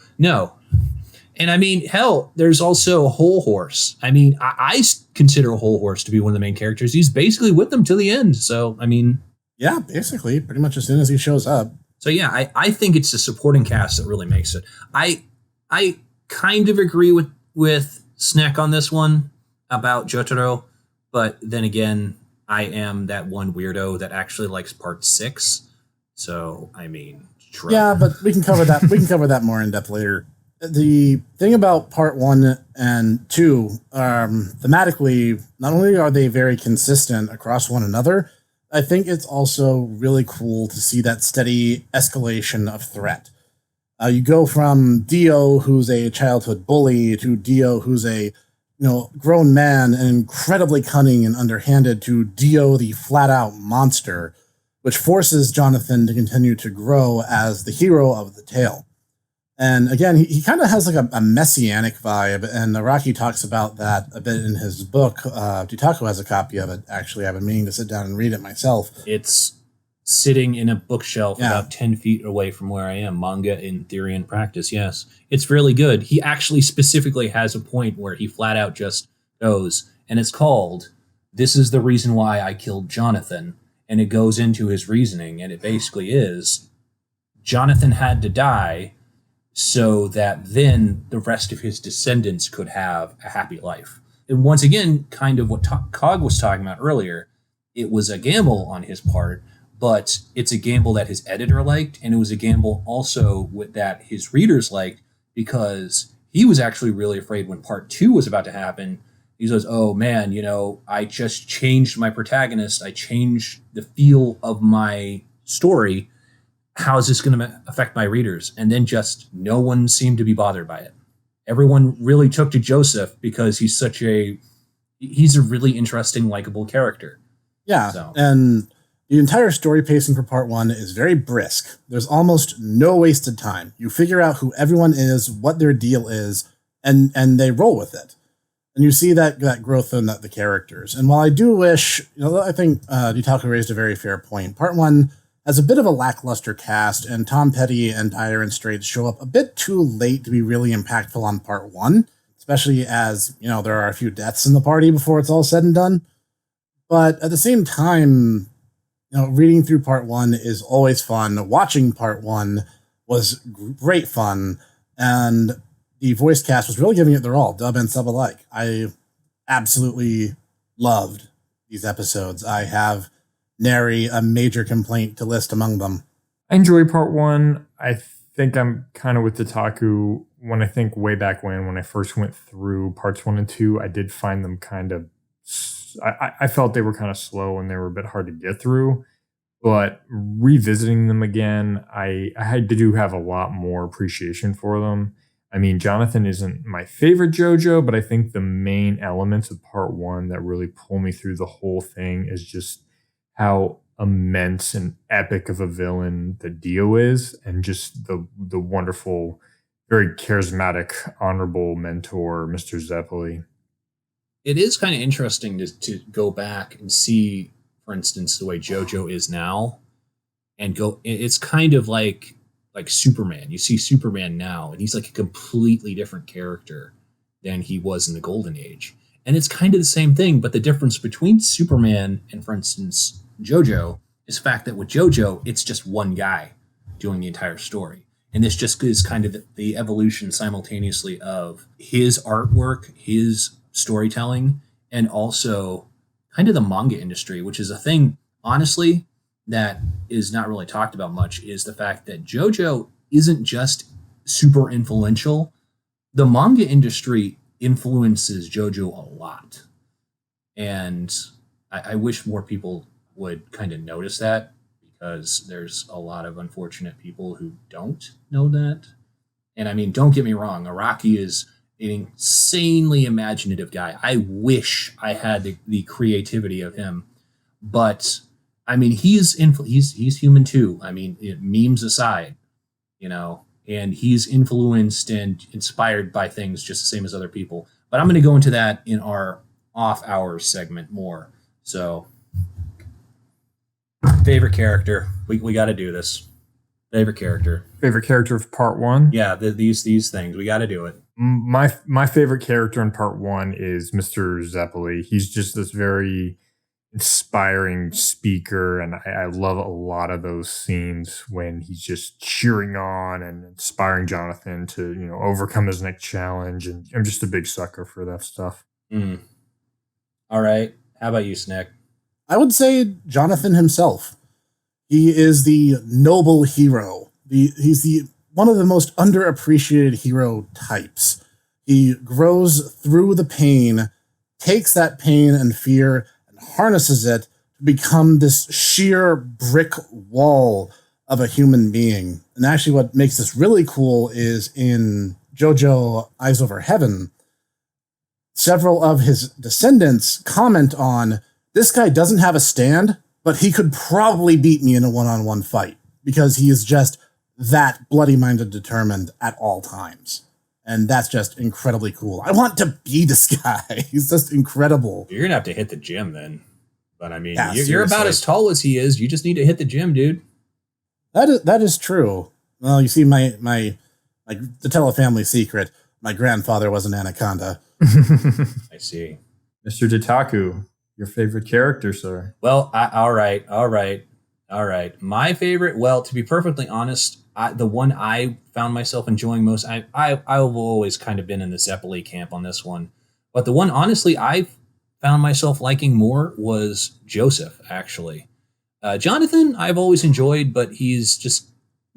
And I mean, hell, there's also Whole Horse. I mean, I consider Whole Horse to be one of the main characters. He's basically with them till the end. So, I mean. Yeah, basically, pretty much as soon as he shows up. So, yeah, I think it's the supporting cast that really makes it. I kind of agree with Snack on this one about Jotaro. But then again, I am that one weirdo that actually likes part 6. So, I mean. True. Yeah, but we can cover that. We can cover that more in depth later. The thing about part 1 and 2, thematically, not only are they very consistent across one another, I think it's also really cool to see that steady escalation of threat. You go from Dio, who's a childhood bully, to Dio, who's a grown man and incredibly cunning and underhanded, to Dio, the flat-out monster, which forces Jonathan to continue to grow as the hero of the tale. And again, he kind of has like a messianic vibe, and Araki talks about that a bit in his book. Dutaku has a copy of it, actually. I've been meaning to sit down and read it myself. It's sitting in a bookshelf Yeah. about 10 feet away from where I am. Manga in theory and practice, yes. It's really good. He actually specifically has a point where he flat out just goes, and it's called, "This is the reason why I killed Jonathan." And it goes into his reasoning, and it basically is, Jonathan had to die so that then the rest of his descendants could have a happy life. And once again, kind of what Cog was talking about earlier, it was a gamble on his part, but it's a gamble that his editor liked, and it was a gamble also that his readers liked, because he was actually really afraid when part 2 was about to happen. He says, "Oh man, I just changed my protagonist. I changed the feel of my story. How is this going to affect my readers?" And then just no one seemed to be bothered by it. Everyone really took to Joseph because he's a really interesting, likable character. Yeah, So. and the entire story pacing for part 1 is very brisk. There's almost no wasted time. You figure out who everyone is, what their deal is, and they roll with it. And you see that growth in the characters. And while I do wish, I think Dutaku raised a very fair point. Part 1 has a bit of a lackluster cast, and Tom Petty and Iron Straits show up a bit too late to be really impactful on part 1, especially as, there are a few deaths in the party before it's all said and done. But at the same time, reading through part 1 is always fun. Watching part 1 was great fun, and the voice cast was really giving it their all, dub and sub alike. I absolutely loved these episodes. I have nary a major complaint to list among them. I enjoy part 1. I think I'm kind of with Dutaku. When I think way back when I first went through parts 1 and 2, I did find them kind of, I felt they were kind of slow and they were a bit hard to get through. But revisiting them again, I do have a lot more appreciation for them. I mean, Jonathan isn't my favorite JoJo, but I think the main elements of part 1 that really pull me through the whole thing is just how immense and epic of a villain the Dio is, and just the wonderful, very charismatic, honorable mentor, Mr. Zeppeli. It is kind of interesting to go back and see, for instance, the way JoJo is now, and go. It's kind of like Superman. You see Superman now, and he's like a completely different character than he was in the Golden Age. And it's kind of the same thing, but the difference between Superman and, for instance, JoJo is the fact that with JoJo, it's just one guy doing the entire story. And this just is kind of the evolution simultaneously of his artwork, his storytelling, and also kind of the manga industry, which is a thing, honestly, that is not really talked about much, is the fact that JoJo isn't just super influential. The manga industry influences JoJo a lot. And I wish more people would kind of notice that, because there's a lot of unfortunate people who don't know that. And I mean, don't get me wrong, Araki is an insanely imaginative guy. I wish I had the creativity of him. But I mean, he's human too. I mean, memes aside, and he's influenced and inspired by things just the same as other people. But I'm going to go into that in our off hours segment more. So, favorite character. We got to do this. Favorite character of part 1? Yeah, these things. We got to do it. My favorite character in part 1 is Mr. Zeppeli. He's just this very inspiring speaker, and I love a lot of those scenes when he's just cheering on and inspiring Jonathan to overcome his next challenge, and I'm just a big sucker for that stuff. All right, how about you, Snick? I would say Jonathan himself. He is the noble hero. He's one of the most underappreciated hero types. He grows through the pain, takes that pain and fear, harnesses it to become this sheer brick wall of a human being. And actually what makes this really cool is in JoJo Eyes Over Heaven, several of his descendants comment on, this guy doesn't have a stand, but he could probably beat me in a one-on-one fight, because he is just that bloody-minded determined at all times. And that's just incredibly cool. I want to be this guy. He's just incredible. You're going to have to hit the gym then. But I mean, Yeah, you're about seriously. as tall as he is. You just need to hit the gym, dude. That is true. Well, you see, the tell a family secret. My grandfather was an anaconda. I see. Mr. Ditaku, your favorite character, sir? Well, all right. My favorite, well, to be perfectly honest, the one I found myself enjoying most, I've always kind of been in the Zeppeli camp on this one. But the one, honestly, I found myself liking more was Joseph, actually. Jonathan, I've always enjoyed, but he's just,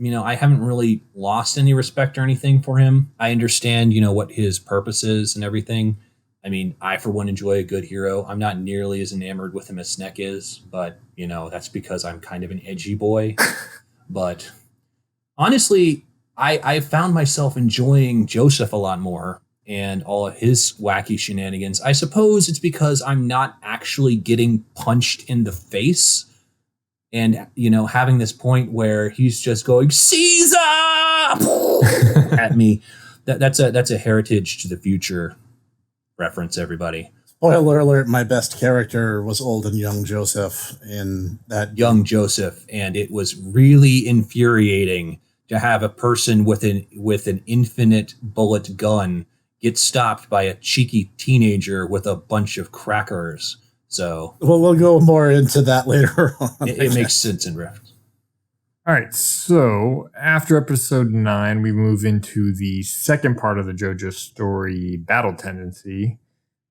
I haven't really lost any respect or anything for him. I understand, what his purpose is and everything. I mean, I, for one, enjoy a good hero. I'm not nearly as enamored with him as Sneck is, but, that's because I'm kind of an edgy boy. But honestly, I found myself enjoying Joseph a lot more and all of his wacky shenanigans. I suppose it's because I'm not actually getting punched in the face and, having this point where he's just going, Caesar! at me. That's a Heritage to the Future reference, everybody. Spoiler alert, my best character was old and young Joseph in that Young Joseph, and it was really infuriating to have a person with an infinite bullet gun get stopped by a cheeky teenager with a bunch of crackers. So we'll go more into that later on. it makes sense in reference. All right, so after episode 9, we move into the second part of the JoJo story, Battle Tendency,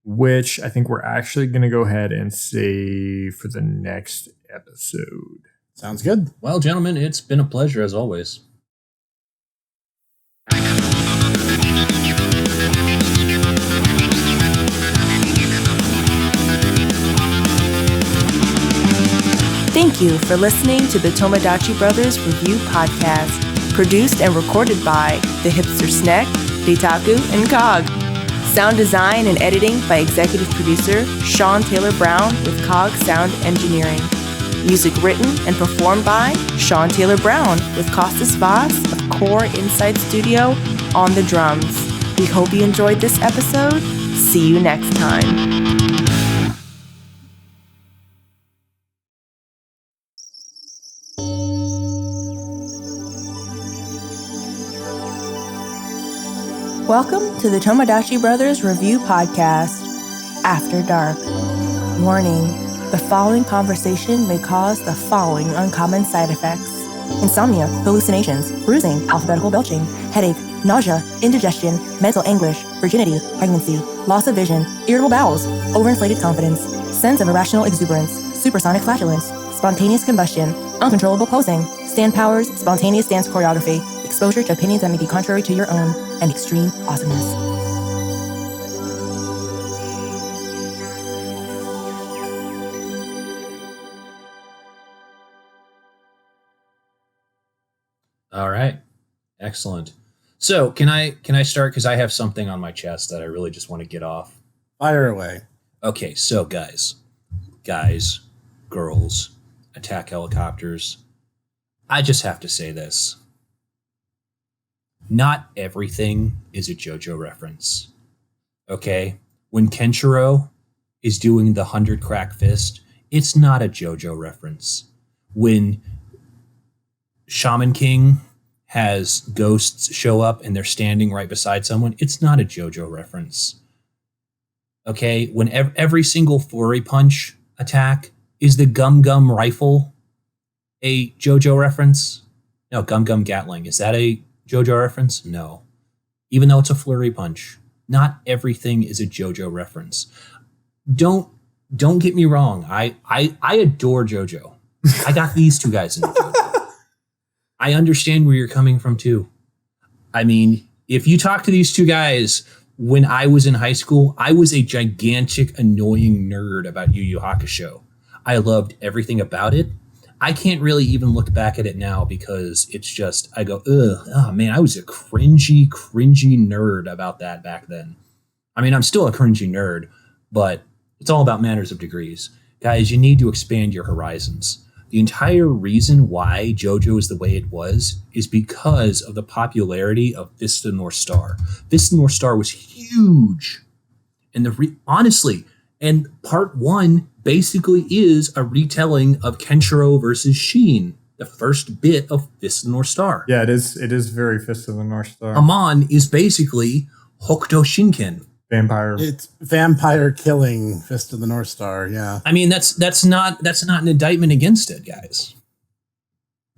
which I think we're actually going to go ahead and save for the next episode. Sounds good. Well, gentlemen, it's been a pleasure as always. Thank you for listening to the Tomodachi Brothers Review Podcast, produced and recorded by the Hipster Sneck, Ditaku, and Cog. Sound design and editing by executive producer Sean Taylor Brown with Cog Sound Engineering. Music written and performed by Sean Taylor Brown with Costas Vaz of Core Insight Studio on the drums. We hope you enjoyed this episode. See you next time. Welcome to the Tomodachi Brothers Review Podcast, After Dark. Warning, the following conversation may cause the following uncommon side effects: insomnia, hallucinations, bruising, alphabetical belching, headache, nausea, indigestion, mental anguish, virginity, pregnancy, loss of vision, irritable bowels, overinflated confidence, sense of irrational exuberance, supersonic flatulence, spontaneous combustion, uncontrollable posing, stand powers, spontaneous dance choreography, exposure to opinions that may be contrary to your own, and extreme awesomeness. All right. Excellent. So can I start? Because I have something on my chest that I really just want to get off. Fire away. Okay, so guys, girls, attack helicopters. I just have to say this. Not everything is a JoJo reference. Okay? When Kenshiro is doing the 100 crack fist, it's not a JoJo reference. When Shaman King has ghosts show up and they're standing right beside someone, it's not a JoJo reference. Okay? When every single flurry punch attack is the Gum Gum rifle a JoJo reference? No, Gum Gum Gatling. Is that a JoJo reference? No. Even though it's a flurry punch, not everything is a JoJo reference. Don't get me wrong. I adore JoJo. I got these two guys into JoJo. I understand where you're coming from too. I mean, if you talk to these two guys when I was in high school, I was a gigantic, annoying nerd about Yu Yu Hakusho. I loved everything about it. I can't really even look back at it now because it's just, I go, oh man, I was a cringy nerd about that back then. I mean, I'm still a cringy nerd, but it's all about matters of degrees. Guys, you need to expand your horizons. The entire reason why JoJo is the way it was is because of the popularity of Fist of the North Star. Fist of the North Star was huge. And honestly, And part 1 basically is a retelling of Kenshiro versus Sheen, the first bit of Fist of the North Star. Yeah, it is very Fist of the North Star. Amon is basically Hokuto Shinken. Vampire. It's vampire killing Fist of the North Star. Yeah. I mean, that's not an indictment against it, guys.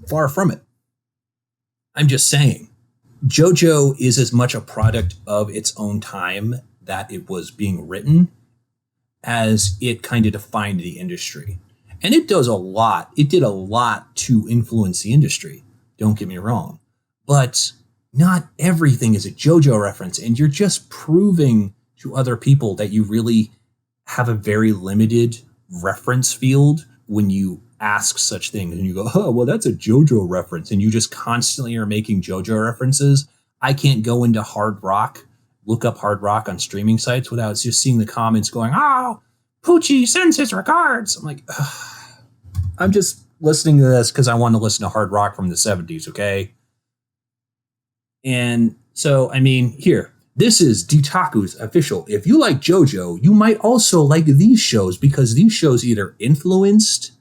Far from it. I'm just saying, JoJo is as much a product of its own time that it was being written as it kind of defined the industry. And it does a lot. It did a lot to influence the industry. Don't get me wrong. But not everything is a JoJo reference. And you're just proving to other people that you really have a very limited reference field when you ask such things. And you go, oh, well, that's a JoJo reference. And you just constantly are making JoJo references. I can't go into Hard Rock, look up Hard Rock on streaming sites without just seeing the comments going, oh, Poochie sends his regards. I'm like, ugh. I'm just listening to this because I want to listen to Hard Rock from the 70s, okay? And so, I mean, here, this is Ditaku's official. If you like JoJo, you might also like these shows because these shows either influenced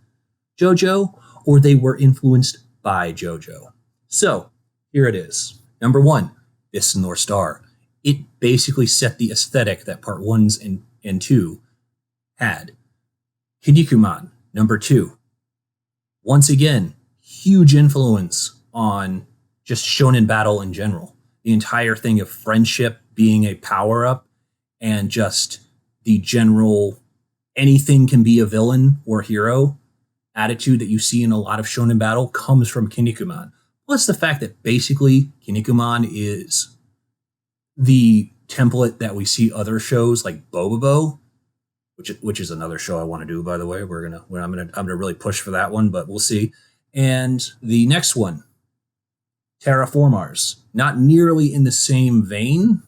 JoJo or they were influenced by JoJo. So, here it is. Number 1, Fist of the North Star. It basically set the aesthetic that part 1 and 2 had. Kinnikuman, number 2. Once again, huge influence on just shonen battle in general. The entire thing of friendship being a power-up and just the general anything can be a villain or hero attitude that you see in a lot of shonen battle comes from Kinnikuman. Plus the fact that basically Kinnikuman is the template that we see other shows like Bobobo, which is another show I want to do, by the way. I'm gonna really push for that one, but we'll see. And the next one, Terraformars, not nearly in the same vein,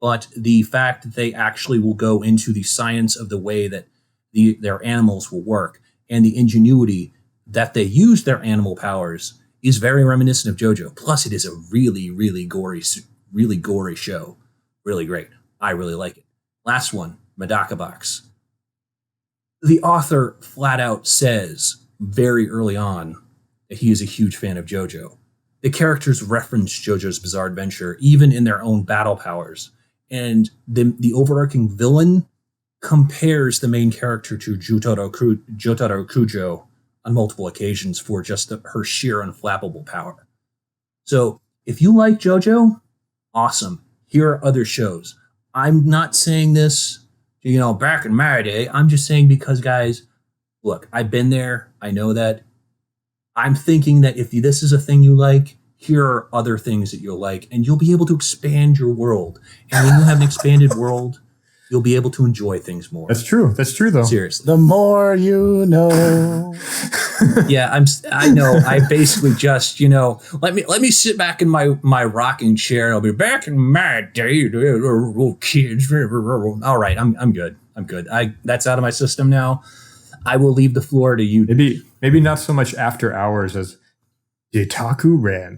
but the fact that they actually will go into the science of the way that their animals will work and the ingenuity that they use their animal powers is very reminiscent of JoJo. Plus, it is a really, really gory show. Really great. I really like it. Last one, Medaka Box. The author flat out says very early on that he is a huge fan of JoJo. The characters reference JoJo's Bizarre Adventure even in their own battle powers. And the overarching villain compares the main character to Jotaro Kujo on multiple occasions for just her sheer unflappable power. So if you like JoJo, awesome. Here are other shows. I'm not saying this, back in my day. I'm just saying because, guys, look, I've been there. I know that. I'm thinking that if this is a thing you like, here are other things that you'll like, and you'll be able to expand your world. And when you have an expanded world, you'll be able to enjoy things more. That's true, though. Seriously. The more you know. Yeah, I know. I basically just, let me sit back in my rocking chair. I'll be back in my day, little kids. All right, I'm good. That's out of my system now. I will leave the floor to you. Maybe not so much after hours as Ditaku ran.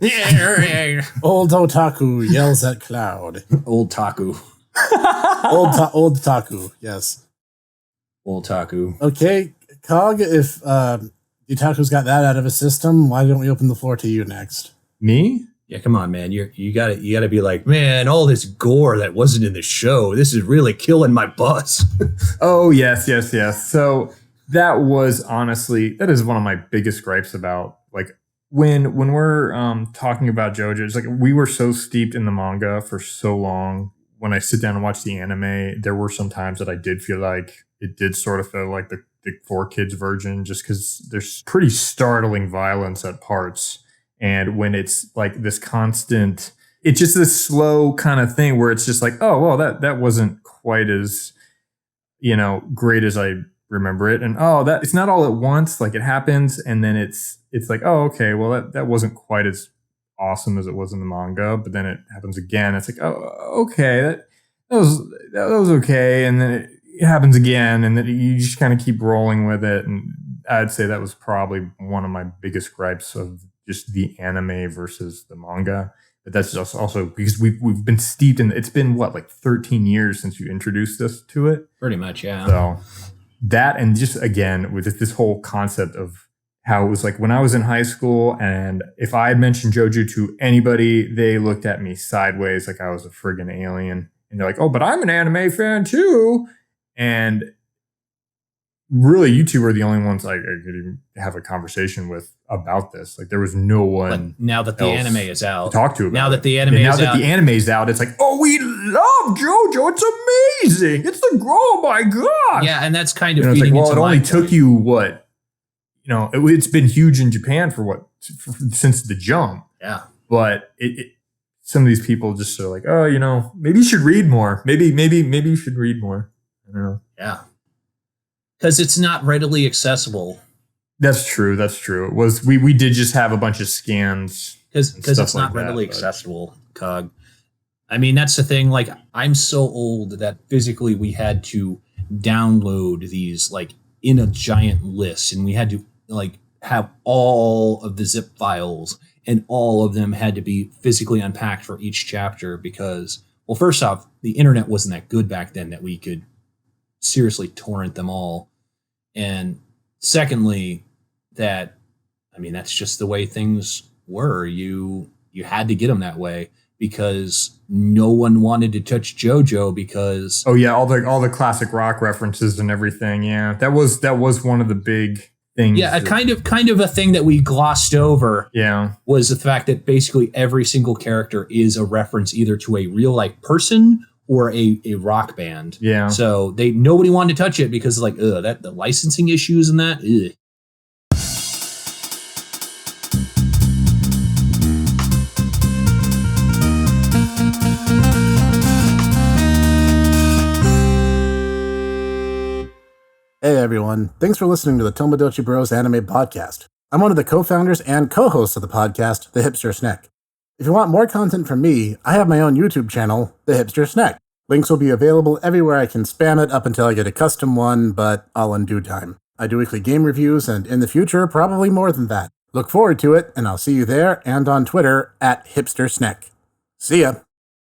Old Otaku yells at Cloud. Old Taku. Old Taku, yes. Old Taku. Okay, Cog, if Ditaku's got that out of his system, why don't we open the floor to you next? Me? Yeah, come on, man. You gotta be like, man, all this gore that wasn't in the show, this is really killing my buzz. Oh, yes. So that is one of my biggest gripes about, like, when we're talking about JoJo, it's like we were so steeped in the manga for so long. When I sit down and watch the anime, there were some times that I did feel like it did sort of feel like the 4Kids version, just because there's pretty startling violence at parts. And when it's like this constant, it's just this slow kind of thing where it's just like, oh, well, that wasn't quite as, great as I remember it. And that it's not all at once, like it happens. And then it's like, oh, okay, well, that wasn't quite as awesome as it was in the manga, but then it happens again. It's like, oh, okay, that was okay. And then it happens again. And then you just kind of keep rolling with it. And I'd say that was probably one of my biggest gripes of just the anime versus the manga. But that's just also because we've been steeped in. It's been what, like 13 years since you introduced us to it. Pretty much, yeah. So that, and just again with this whole concept of how it was like when I was in high school, and if I had mentioned JoJo to anybody, they looked at me sideways like I was a friggin' alien. And they're like, "Oh, but I'm an anime fan too." And really, you two were the only ones I could even have a conversation with about this. Like, there was no one. But now that the anime is out, to talk to about now that it. the anime And now is that out, the anime's out, it's like, oh, we love JoJo. It's amazing. It's the oh my god. yeah, and that's kind of It's like, feeding well, into it only my took point. you what? It's been huge in Japan for since the jump. Yeah, But some of these people just are like, oh, maybe you should read more. Maybe you should read more. I don't know. yeah, because it's not readily accessible. That's true. It was we did just have a bunch of scans Because stuff it's not like that, readily but- accessible, Cog. I mean, that's the thing. Like, I'm so old that physically we had to download these like in a giant list, and we had to like have all of the zip files, and all of them had to be physically unpacked for each chapter because, well, first off, the internet wasn't that good back then that we could seriously torrent them all. And secondly, that's just the way things were. You had to get them that way because no one wanted to touch JoJo because Oh yeah, all the classic rock references and everything. Yeah, that was one of the big things. yeah, kind of a thing that we glossed over Yeah, was the fact that basically every single character is a reference either to a real life person or a rock band. yeah. So nobody wanted to touch it because like the licensing issues and that. Ugh. Hey everyone, thanks for listening to the Tomodachi Bros Anime Podcast. I'm one of the co-founders and co-hosts of the podcast, The Hipster Snack. If you want more content from me, I have my own YouTube channel, The Hipster Snack. Links will be available everywhere I can spam it up until I get a custom one, but all in due time. I do weekly game reviews, and in the future, probably more than that. Look forward to it, and I'll see you there and on Twitter at Hipster Snack. See ya!